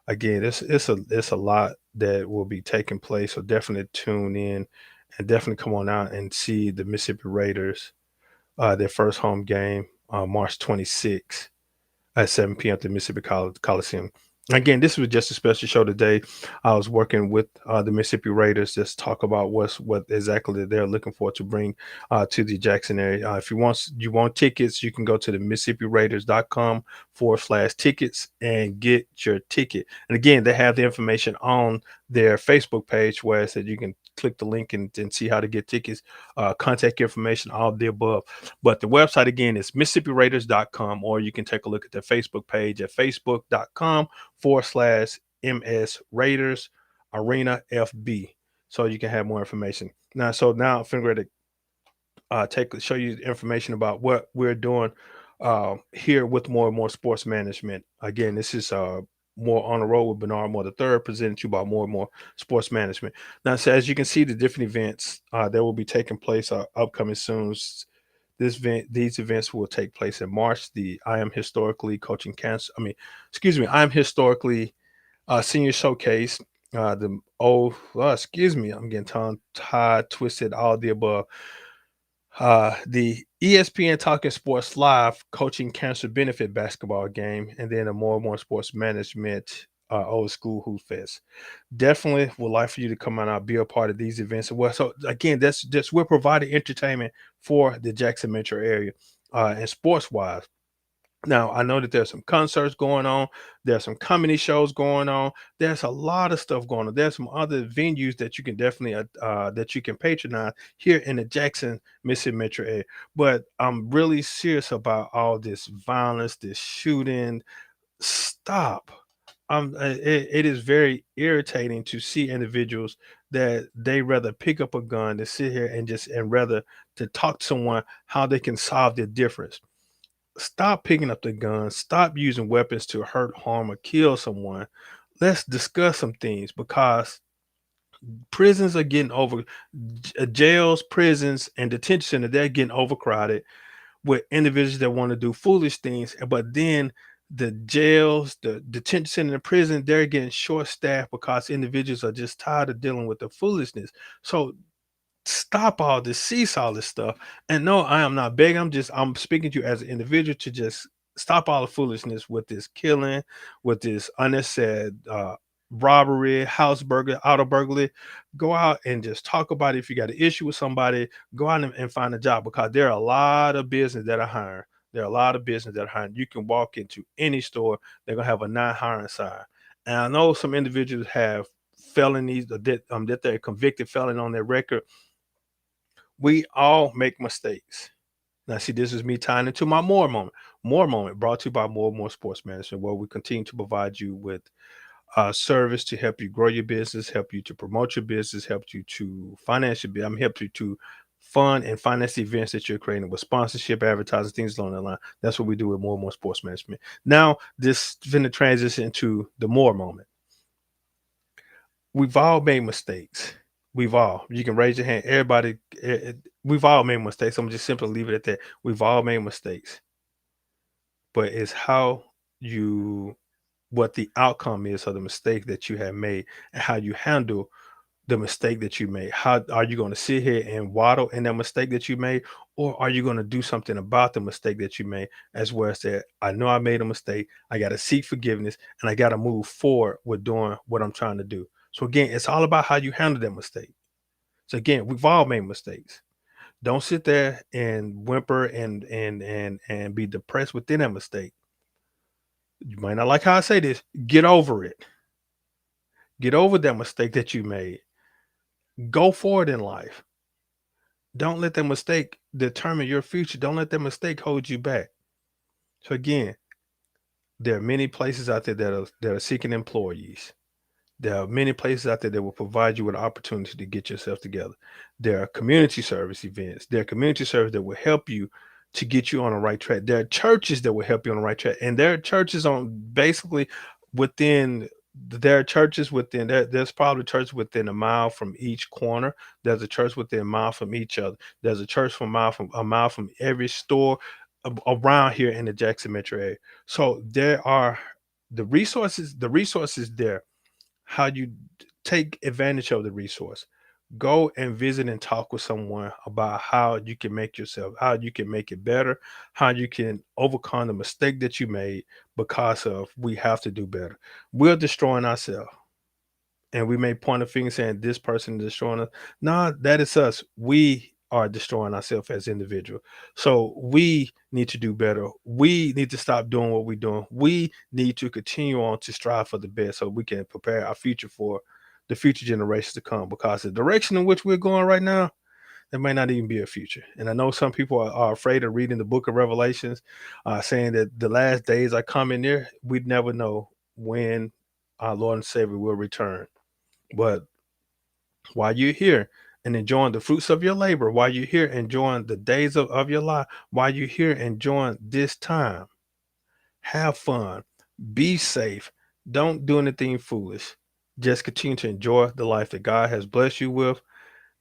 Again, it's a lot that will be taking place. So definitely tune in and definitely come on out and see the Mississippi Raiders, their first home game, March 26th at 7 p.m. at the Mississippi Coliseum. Again, this was just a special show today. I was working with the Mississippi Raiders, just talk about what exactly they're looking for to bring to the Jackson area. If you want tickets, you can go to the MississippiRaiders.com/tickets and get your ticket. And again, they have the information on their Facebook page where it said you can click the link and see how to get tickets, contact information, all of the above. But the website again is MississippiRaiders.com, or you can take a look at their Facebook page at Facebook.com/MS Raiders Arena FB. So you can have more information. Now I'm finna to show you information about what we're doing here with More and More Sports Management. Again, this is more on the road with Bernard Moore the third, presented to you by More and More Sports Management. Now, so as you can see, the different events that will be taking place are upcoming soon. These events will take place in March. The I Am Historically Coaching Cancer. I Am Historically Senior Showcase. Excuse me, I'm getting tongue tied, twisted, all the above. The ESPN Talking Sports Live Coaching Cancer Benefit Basketball Game, and then a More and More Sports Management Old School Hoop Fest. Definitely would like for you to come on out, be a part of these events. Well, so again, that's just we're providing entertainment for the Jackson metro area, and sports wise. Now, I know that there's some concerts going on, there's some comedy shows going on, there's a lot of stuff going on. There's some other venues that you can definitely that you can patronize here in the Jackson, Mississippi metro area. But I'm really serious about all this violence, this shooting. Stop. It is very irritating to see individuals that they rather pick up a gun to sit here and rather to talk to someone how they can solve their difference. Stop picking up the gun. Stop using weapons to hurt, harm, or kill someone. Let's discuss some things because prisons are getting jails, prisons, and detention centers, they're getting overcrowded with individuals that want to do foolish things. But then the jails, the detention center, the prison, they're getting short staffed because individuals are just tired of dealing with the foolishness. So stop all this, cease all this stuff. And no, I am not begging. I'm speaking to you as an individual to just stop all the foolishness with this killing, with this unnecessary robbery, house burglary, auto burglary. Go out and just talk about it. If you got an issue with somebody, go out and find a job because there are a lot of business that are hiring. There are a lot of business that are hiring. You can walk into any store, they're gonna have a not hiring sign. And I know some individuals have felonies that they're convicted felon on their record. We all make mistakes. Now, see, this is me tying into my more moment. More moment brought to you by More and More Sports Management, where we continue to provide you with service to help you grow your business, help you to promote your business, help you to finance your business, help you to fund and finance the events that you're creating with sponsorship, advertising, things along that line. That's what we do with More and More Sports Management. Now, this is going to transition into the more moment. We've all made mistakes. We've all. You can raise your hand. Everybody. We've all made mistakes. I'm just simply leave it at that. We've all made mistakes, but it's how you, what the outcome is of the mistake that you have made, and how you handle the mistake that you made. How are you going to sit here and waddle in that mistake that you made, or are you going to do something about the mistake that you made? As well as that, I know I made a mistake. I got to seek forgiveness, and I got to move forward with doing what I'm trying to do. So again, it's all about how you handle that mistake. So again, we've all made mistakes. Don't sit there and whimper and be depressed within that mistake. You might not like how I say this. Get over it. Get over that mistake that you made. Go forward in life. Don't let that mistake determine your future. Don't let that mistake hold you back. So again, there are many places out there that are seeking employees. There are many places out there that will provide you with an opportunity to get yourself together. There are community service events. There are community service that will help you to get you on the right track. There are churches that will help you on the right track. And there are churches on basically within there are churches within there's probably churches within a mile from each corner. There's a church within a mile from each other. There's a church from a mile from every store around here in the Jackson metro area. So there are the resources there. How you take advantage of the resource. Go and visit and talk with someone about how you can make yourself, how you can make it better, how you can overcome the mistake that you made because of we have to do better. We're destroying ourselves. And we may point a finger saying this person is destroying us. Nah, that is us. We are destroying ourselves as individuals. So we need to do better. We need to stop doing what we're doing. We need to continue on to strive for the best so we can prepare our future for the future generations to come. Because the direction in which we're going right now, there may not even be a future. And I know some people are afraid of reading the book of Revelations, saying that the last days are coming near. We'd never know when our Lord and Savior will return. But while you're here and enjoying the fruits of your labor, while you're here enjoying the days of your life, while you're here enjoying this time, have fun, be safe, don't do anything foolish. Just continue to enjoy the life that God has blessed you with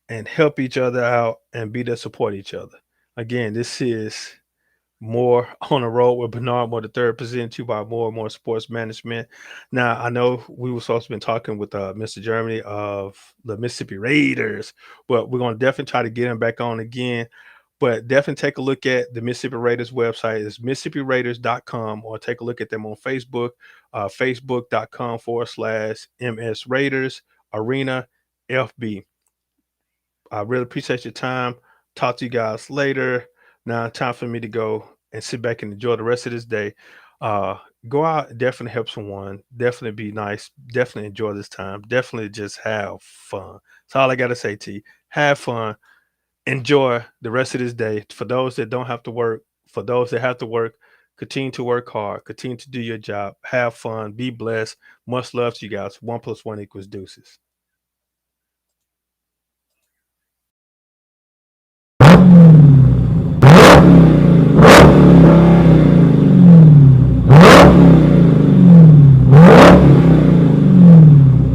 and help each other out and be there to support each other. Again, this is more on the road with Bernard Moore the third, presented to you by More and More Sports Management. Now, I know we were supposed to be talking with Mr. Germany of the Mississippi Raiders, but we're going to definitely try to get him back on again. But definitely take a look at the Mississippi Raiders website. It's MississippiRaiders.com, or take a look at them on Facebook, Facebook.com/MS Raiders Arena FB. I really appreciate your time. Talk to you guys later. Now, time for me to go and sit back and enjoy the rest of this day. Uh, Go out, definitely help someone, definitely be nice, definitely enjoy this time, definitely just have fun. That's all I got to say to you. Have fun, enjoy the rest of this day. For those that don't have to work, for those that have to work, continue to work hard, continue to do your job, have fun, be blessed. Much love to you guys. 1 + 1 = deuces.